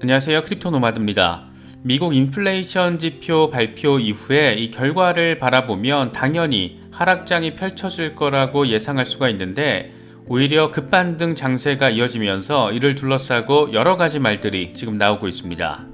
안녕하세요. 크립토노마드입니다. 미국 인플레이션 지표 발표 이후에 이 결과를 바라보면 당연히 하락장이 펼쳐질 거라고 예상할 수가 있는데 오히려 급반등 장세가 이어지면서 이를 둘러싸고 여러 가지 말들이 지금 나오고 있습니다.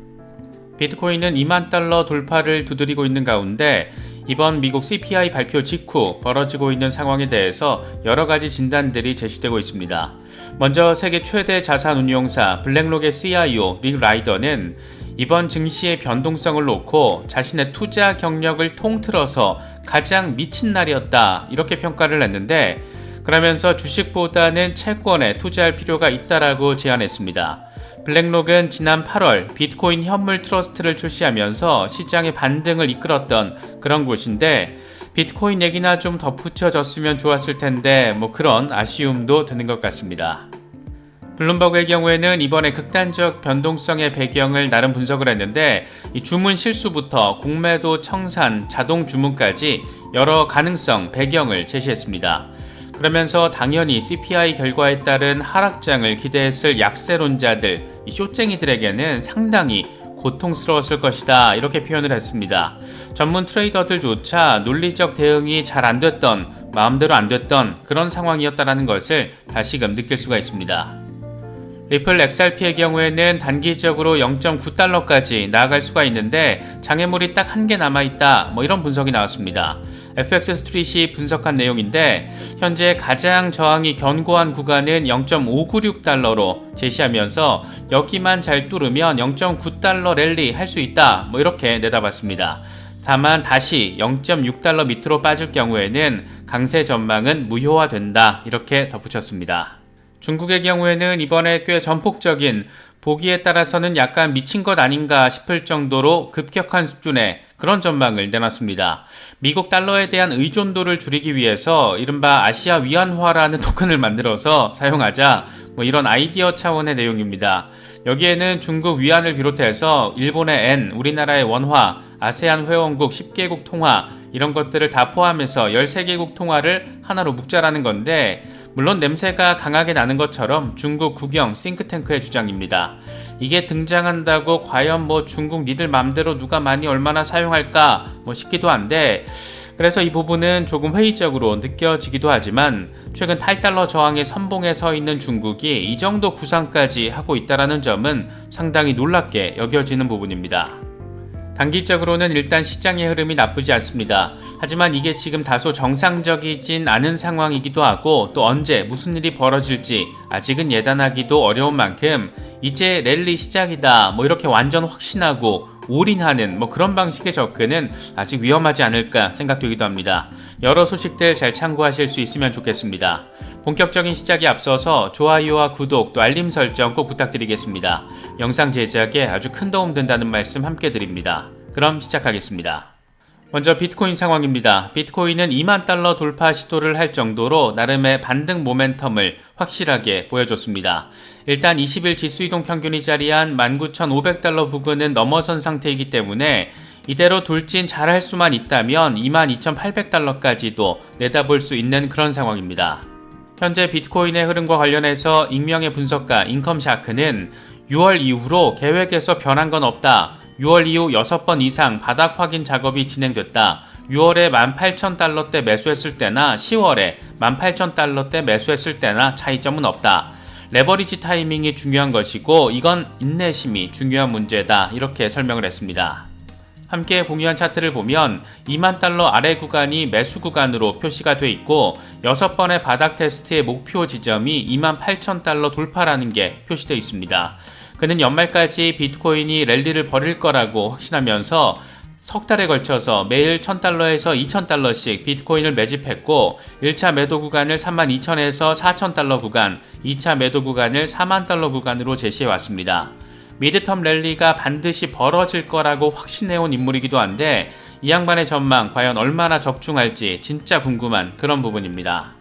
비트코인은 2만 달러 돌파를 두드리고 있는 가운데 이번 미국 CPI 발표 직후 벌어지고 있는 상황에 대해서 여러 가지 진단들이 제시되고 있습니다. 먼저 세계 최대 자산운용사 블랙록의 CIO 릭 라이더는 이번 증시의 변동성을 놓고 자신의 투자 경력을 통틀어서 가장 미친 날이었다 이렇게 평가를 했는데, 그러면서 주식보다는 채권에 투자할 필요가 있다라고 제안했습니다. 블랙록은 지난 8월 비트코인 현물 트러스트를 출시하면서 시장의 반등을 이끌었던 그런 곳인데, 비트코인 얘기나 좀 덧붙여졌으면 좋았을 텐데 그런 아쉬움도 드는 것 같습니다. 블룸버그의 경우에는 이번에 극단적 변동성의 배경을 나름 분석을 했는데, 이 주문 실수부터 공매도 청산, 자동 주문까지 여러 가능성, 배경을 제시했습니다. 그러면서 당연히 CPI 결과에 따른 하락장을 기대했을 약세론자들, 이 쇼쟁이들에게는 상당히 고통스러웠을 것이다 이렇게 표현을 했습니다. 전문 트레이더들조차 논리적 대응이 잘 안됐던, 마음대로 안됐던 그런 상황이었다는 것을 다시금 느낄 수가 있습니다. 리플 XRP의 경우에는 단기적으로 0.9달러까지 나아갈 수가 있는데 장애물이 딱 한 개 남아있다 이런 분석이 나왔습니다. FX 스트릿이 분석한 내용인데, 현재 가장 저항이 견고한 구간은 0.596달러로 제시하면서 여기만 잘 뚫으면 0.9달러 랠리 할 수 있다 이렇게 내다봤습니다. 다만 다시 0.6달러 밑으로 빠질 경우에는 강세 전망은 무효화된다 이렇게 덧붙였습니다. 중국의 경우에는 이번에 꽤 전폭적인, 보기에 따라서는 약간 미친 것 아닌가 싶을 정도로 급격한 수준의 그런 전망을 내놨습니다. 미국 달러에 대한 의존도를 줄이기 위해서 이른바 아시아 위안화라는 토큰을 만들어서 사용하자 이런 아이디어 차원의 내용입니다. 여기에는 중국 위안을 비롯해서 일본의 엔, 우리나라의 원화, 아세안 회원국 10개국 통화 이런 것들을 다 포함해서 13개국 통화를 하나로 묵자라는 건데, 물론 냄새가 강하게 나는 것처럼 중국 국영 싱크탱크의 주장입니다. 이게 등장한다고 과연 중국 니들 맘대로 누가 많이 얼마나 사용할까 싶기도 한데, 그래서 이 부분은 조금 회의적으로 느껴지기도 하지만 최근 탈달러 저항의 선봉에 서 있는 중국이 이 정도 구상까지 하고 있다는 점은 상당히 놀랍게 여겨지는 부분입니다. 단기적으로는 일단 시장의 흐름이 나쁘지 않습니다. 하지만 이게 지금 다소 정상적이진 않은 상황이기도 하고, 또 언제 무슨 일이 벌어질지 아직은 예단하기도 어려운 만큼 이제 랠리 시작이다 이렇게 완전 확신하고 올인하는 그런 방식의 접근은 아직 위험하지 않을까 생각되기도 합니다. 여러 소식들 잘 참고하실 수 있으면 좋겠습니다. 본격적인 시작에 앞서서 좋아요와 구독 또 알림 설정 꼭 부탁드리겠습니다. 영상 제작에 아주 큰 도움 된다는 말씀 함께 드립니다. 그럼 시작하겠습니다. 먼저 비트코인 상황입니다. 비트코인은 2만 달러 돌파 시도를 할 정도로 나름의 반등 모멘텀을 확실하게 보여줬습니다. 일단 20일 지수이동 평균이 자리한 19,500달러 부근은 넘어선 상태이기 때문에 이대로 돌진 잘할 수만 있다면 22,800달러까지도 내다볼 수 있는 그런 상황입니다. 현재 비트코인의 흐름과 관련해서 익명의 분석가 인컴샤크는 6월 이후로 계획에서 변한 건 없다. 6월 이후 6번 이상 바닥 확인 작업이 진행됐다. 6월에 18,000달러대 매수했을 때나 10월에 18,000달러대 매수했을 때나 차이점은 없다. 레버리지 타이밍이 중요한 것이고 이건 인내심이 중요한 문제다. 이렇게 설명을 했습니다. 함께 공유한 차트를 보면 2만 달러 아래 구간이 매수 구간으로 표시가 돼 있고 6번의 바닥 테스트의 목표 지점이 28,000달러 돌파라는 게 표시되어 있습니다. 그는 연말까지 비트코인이 랠리를 벌일 거라고 확신하면서 석 달에 걸쳐서 매일 1,000달러에서 2,000달러씩 비트코인을 매집했고 1차 매도 구간을 32,000에서 4,000달러 구간, 2차 매도 구간을 4만 달러 구간으로 제시해왔습니다. 미드텀 랠리가 반드시 벌어질 거라고 확신해온 인물이기도 한데 이 양반의 전망 과연 얼마나 적중할지 진짜 궁금한 그런 부분입니다.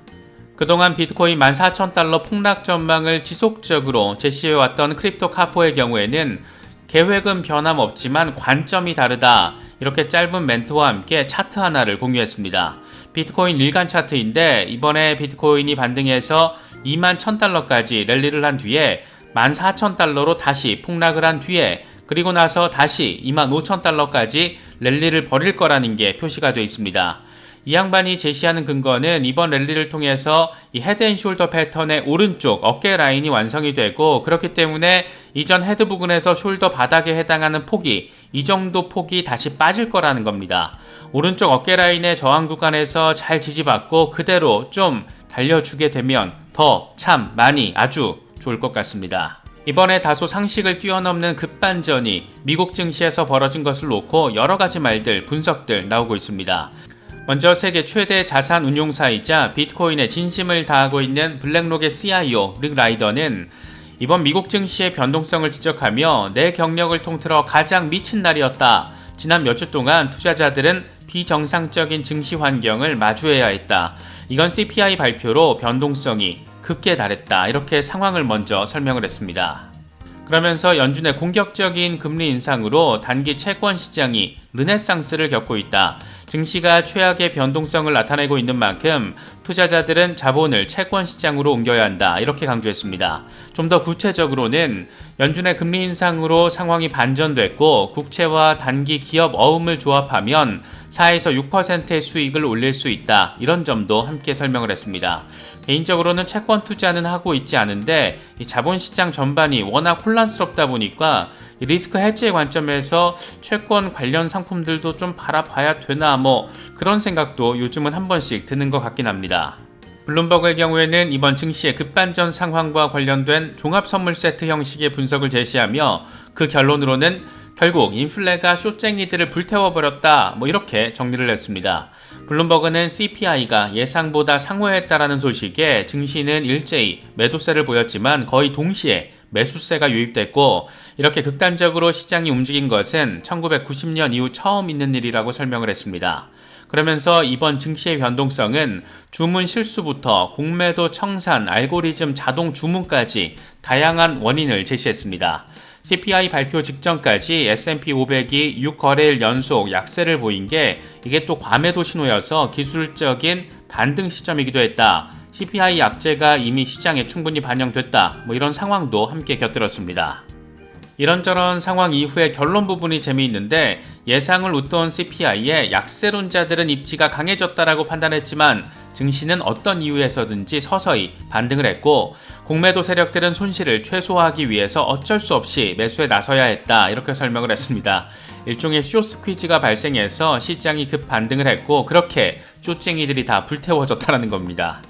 그동안 비트코인 14,000달러 폭락 전망을 지속적으로 제시해왔던 크립토카포의 경우에는 계획은 변함없지만 관점이 다르다 이렇게 짧은 멘트와 함께 차트 하나를 공유했습니다. 비트코인 일간 차트인데 이번에 비트코인이 반등해서 21,000달러까지 랠리를 한 뒤에 14,000달러로 다시 폭락을 한 뒤에 그리고 나서 다시 25,000달러까지 랠리를 벌일 거라는 게 표시가 되어 있습니다. 이 양반이 제시하는 근거는 이번 랠리를 통해서 이 헤드앤숄더 패턴의 오른쪽 어깨 라인이 완성이 되고 그렇기 때문에 이전 헤드 부근에서 숄더 바닥에 해당하는 폭이 이 정도 폭이 다시 빠질 거라는 겁니다. 오른쪽 어깨 라인의 저항 구간에서 잘 지지받고 그대로 좀 달려주게 되면 더 참 많이 아주 좋을 것 같습니다. 이번에 다소 상식을 뛰어넘는 급반전이 미국 증시에서 벌어진 것을 놓고 여러 가지 말들, 분석들 나오고 있습니다. 먼저 세계 최대 자산 운용사이자 비트코인에 진심을 다하고 있는 블랙록의 CIO 릭 라이더는 이번 미국 증시의 변동성을 지적하며 내 경력을 통틀어 가장 미친 날이었다. 지난 몇 주 동안 투자자들은 비정상적인 증시 환경을 마주해야 했다. 이건 CPI 발표로 변동성이 급기에 달했다. 이렇게 상황을 먼저 설명을 했습니다. 그러면서 연준의 공격적인 금리 인상으로 단기 채권 시장이 르네상스를 겪고 있다. 증시가 최악의 변동성을 나타내고 있는 만큼 투자자들은 자본을 채권 시장으로 옮겨야 한다. 이렇게 강조했습니다. 좀 더 구체적으로는 연준의 금리 인상으로 상황이 반전됐고 국채와 단기 기업 어음을 조합하면 4에서 6%의 수익을 올릴 수 있다. 이런 점도 함께 설명을 했습니다. 개인적으로는 채권 투자는 하고 있지 않은데 이 자본시장 전반이 워낙 혼란스럽다 보니까 리스크 해지의 관점에서 채권 관련 상품들도 좀 바라봐야 되나 그런 생각도 요즘은 한 번씩 드는 것 같긴 합니다. 블룸버그의 경우에는 이번 증시의 급반전 상황과 관련된 종합선물 세트 형식의 분석을 제시하며 그 결론으로는 결국 인플레가 쇼쟁이들을 불태워버렸다 이렇게 정리를 했습니다. 블룸버그는 CPI가 예상보다 상회했다라는 소식에 증시는 일제히 매도세를 보였지만 거의 동시에 매수세가 유입됐고 이렇게 극단적으로 시장이 움직인 것은 1990년 이후 처음 있는 일이라고 설명을 했습니다. 그러면서 이번 증시의 변동성은 주문 실수부터 공매도 청산, 알고리즘 자동 주문까지 다양한 원인을 제시했습니다. CPI 발표 직전까지 S&P 500이 6거래일 연속 약세를 보인 게 이게 또 과매도 신호여서 기술적인 반등 시점이기도 했다. CPI 약재가 이미 시장에 충분히 반영됐다. 이런 상황도 함께 곁들였습니다. 이런저런 상황 이후의 결론 부분이 재미있는데 예상을 웃돈 CPI에 약세론자들은 입지가 강해졌다라고 판단했지만 증시는 어떤 이유에서든지 서서히 반등을 했고 공매도 세력들은 손실을 최소화하기 위해서 어쩔 수 없이 매수에 나서야 했다. 이렇게 설명을 했습니다. 일종의 쇼스퀴즈가 발생해서 시장이 급 반등을 했고 그렇게 쇼쟁이들이 다 불태워졌다는 겁니다.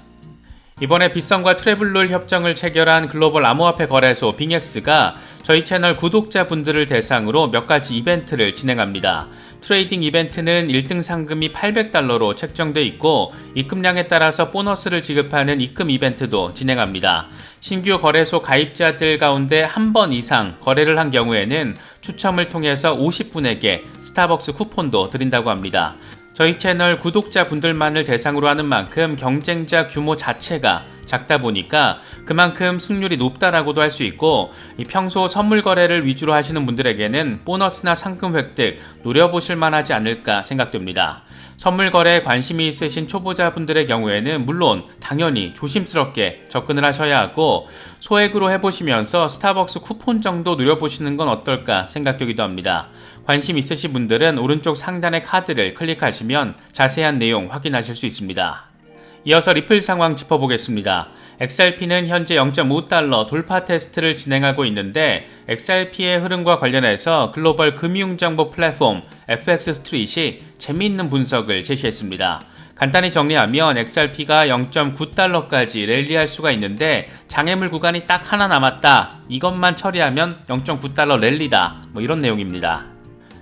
이번에 빗썸과 트래블룰 협정을 체결한 글로벌 암호화폐 거래소 빙엑스가 저희 채널 구독자분들을 대상으로 몇 가지 이벤트를 진행합니다. 트레이딩 이벤트는 1등 상금이 $800로 책정돼 있고 입금량에 따라서 보너스를 지급하는 입금 이벤트도 진행합니다. 신규 거래소 가입자들 가운데 한 번 이상 거래를 한 경우에는 추첨을 통해서 50분에게 스타벅스 쿠폰도 드린다고 합니다. 저희 채널 구독자분들만을 대상으로 하는 만큼 경쟁자 규모 자체가 작다 보니까 그만큼 승률이 높다라고도 할 수 있고 평소 선물 거래를 위주로 하시는 분들에게는 보너스나 상금 획득 노려보실 만하지 않을까 생각됩니다. 선물 거래에 관심이 있으신 초보자분들의 경우에는 물론 당연히 조심스럽게 접근을 하셔야 하고 소액으로 해보시면서 스타벅스 쿠폰 정도 노려보시는 건 어떨까 생각되기도 합니다. 관심 있으신 분들은 오른쪽 상단의 카드를 클릭하시면 자세한 내용 확인하실 수 있습니다. 이어서 리플 상황 짚어보겠습니다. XRP는 현재 0.5달러 돌파 테스트를 진행하고 있는데 XRP의 흐름과 관련해서 글로벌 금융정보 플랫폼 FX 스트릿이 재미있는 분석을 제시했습니다. 간단히 정리하면 XRP가 0.9달러까지 랠리할 수가 있는데 장애물 구간이 딱 하나 남았다. 이것만 처리하면 0.9달러 랠리다. 이런 내용입니다.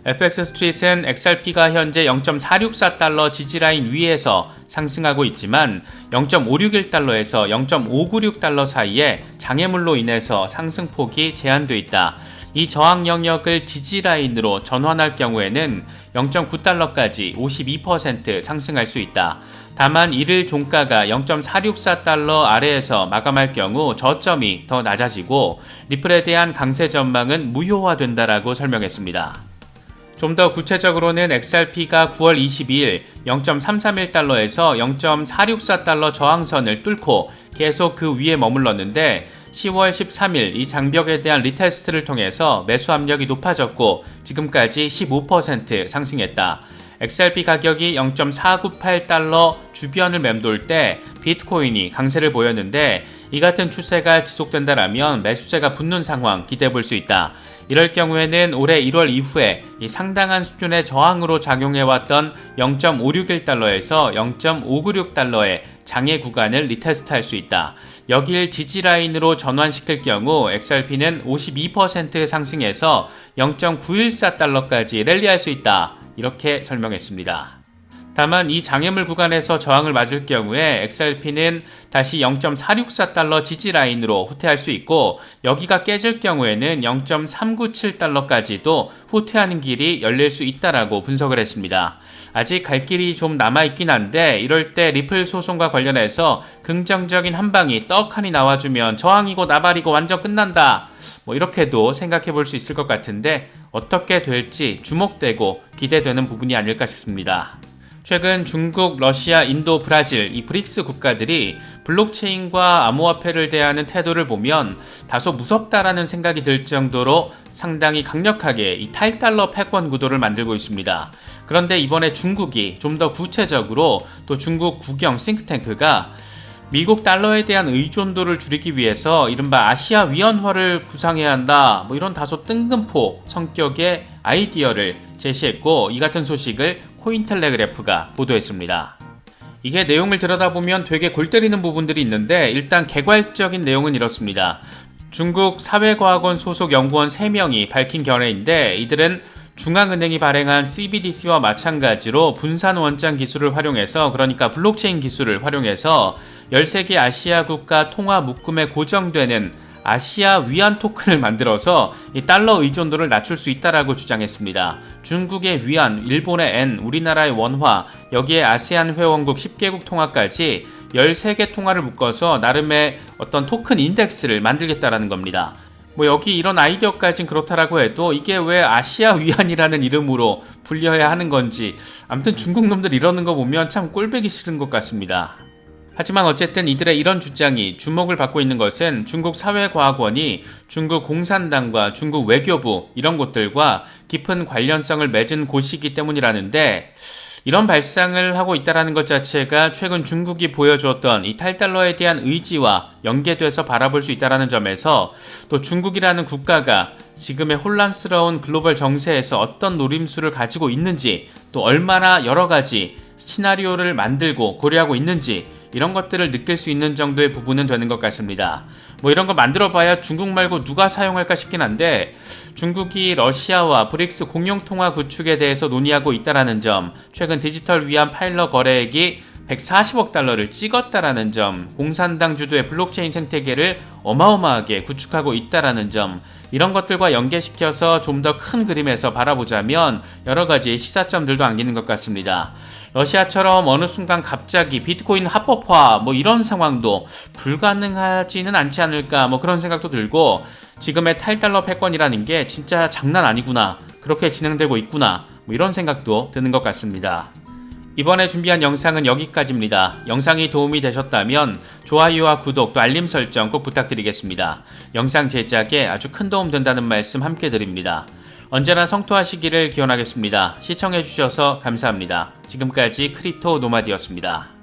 FX 스트릿은 XRP가 현재 0.464달러 지지라인 위에서 상승하고 있지만 0.561달러에서 0.596달러 사이에 장애물로 인해서 상승폭이 제한되어 있다. 이 저항 영역을 지지라인으로 전환할 경우에는 0.9달러까지 52% 상승할 수 있다. 다만 이를 종가가 0.464달러 아래에서 마감할 경우 저점이 더 낮아지고 리플에 대한 강세 전망은 무효화된다라고 설명했습니다. 좀 더 구체적으로는 XRP가 9월 22일 0.331달러에서 0.464달러 저항선을 뚫고 계속 그 위에 머물렀는데 10월 13일 이 장벽에 대한 리테스트를 통해서 매수 압력이 높아졌고 지금까지 15% 상승했다. XRP 가격이 0.498달러 주변을 맴돌 때 비트코인이 강세를 보였는데 이 같은 추세가 지속된다면 매수세가 붙는 상황 기대해 볼 수 있다. 이럴 경우에는 올해 1월 이후에 이 상당한 수준의 저항으로 작용해왔던 0.561달러에서 0.596달러의 장애 구간을 리테스트할 수 있다. 여길 지지라인으로 전환시킬 경우 XRP는 52% 상승해서 0.914달러까지 랠리할 수 있다. 이렇게 설명했습니다. 다만 이 장애물 구간에서 저항을 맞을 경우에 XRP는 다시 0.464달러 지지라인으로 후퇴할 수 있고 여기가 깨질 경우에는 0.397달러까지도 후퇴하는 길이 열릴 수 있다라고 분석을 했습니다. 아직 갈 길이 좀 남아있긴 한데 이럴 때 리플 소송과 관련해서 긍정적인 한방이 떡하니 나와주면 저항이고 나발이고 완전 끝난다. 이렇게도 생각해 볼 수 있을 것 같은데 어떻게 될지 주목되고 기대되는 부분이 아닐까 싶습니다. 최근 중국, 러시아, 인도, 브라질 이 브릭스 국가들이 블록체인과 암호화폐를 대하는 태도를 보면 다소 무섭다라는 생각이 들 정도로 상당히 강력하게 이 탈달러 패권 구도를 만들고 있습니다. 그런데 이번에 중국이 좀 더 구체적으로 또 중국 국영 싱크탱크가 미국 달러에 대한 의존도를 줄이기 위해서 이른바 아시아 위안화를 구상해야 한다. 이런 다소 뜬금포 성격의 아이디어를 제시했고 이 같은 소식을 코인텔레그래프가 보도했습니다. 이게 내용을 들여다보면 되게 골 때리는 부분들이 있는데 일단 개괄적인 내용은 이렇습니다. 중국 사회과학원 소속 연구원 3명이 밝힌 견해인데 이들은 중앙은행이 발행한 CBDC와 마찬가지로 분산 원장 기술을 활용해서 그러니까 블록체인 기술을 활용해서 13개 아시아 국가 통화 묶음에 고정되는 아시아 위안 토큰을 만들어서 이 달러 의존도를 낮출 수 있다라고 주장했습니다. 중국의 위안, 일본의 엔, 우리나라의 원화, 여기에 아세안 회원국 10개국 통화까지 13개 통화를 묶어서 나름의 어떤 토큰 인덱스를 만들겠다라는 겁니다. 여기 이런 아이디어까진 그렇다라고 해도 이게 왜 아시아 위안이라는 이름으로 불려야 하는 건지 아무튼 중국 놈들 이러는 거 보면 참 꼴보기 싫은 것 같습니다. 하지만 어쨌든 이들의 이런 주장이 주목을 받고 있는 것은 중국 사회과학원이 중국 공산당과 중국 외교부 이런 곳들과 깊은 관련성을 맺은 곳이기 때문이라는데 이런 발상을 하고 있다는 것 자체가 최근 중국이 보여주었던 이 탈달러에 대한 의지와 연계돼서 바라볼 수 있다는 점에서 또 중국이라는 국가가 지금의 혼란스러운 글로벌 정세에서 어떤 노림수를 가지고 있는지 또 얼마나 여러 가지 시나리오를 만들고 고려하고 있는지 이런 것들을 느낄 수 있는 정도의 부분은 되는 것 같습니다. 이런 거 만들어봐야 중국 말고 누가 사용할까 싶긴 한데 중국이 러시아와 브릭스 공용통화 구축에 대해서 논의하고 있다는 점, 최근 디지털 위안 파일럿 거래액이 140억 달러를 찍었다라는 점, 공산당 주도의 블록체인 생태계를 어마어마하게 구축하고 있다라는 점, 이런 것들과 연계시켜서 좀 더 큰 그림에서 바라보자면 여러 가지 시사점들도 안기는 것 같습니다. 러시아처럼 어느 순간 갑자기 비트코인 합법화 이런 상황도 불가능하지는 않지 않을까 그런 생각도 들고 지금의 탈달러 패권이라는 게 진짜 장난 아니구나, 그렇게 진행되고 있구나 이런 생각도 드는 것 같습니다. 이번에 준비한 영상은 여기까지입니다. 영상이 도움이 되셨다면 좋아요와 구독 또 알림 설정 꼭 부탁드리겠습니다. 영상 제작에 아주 큰 도움 된다는 말씀 함께 드립니다. 언제나 성토하시기를 기원하겠습니다. 시청해주셔서 감사합니다. 지금까지 크립토 노마디였습니다.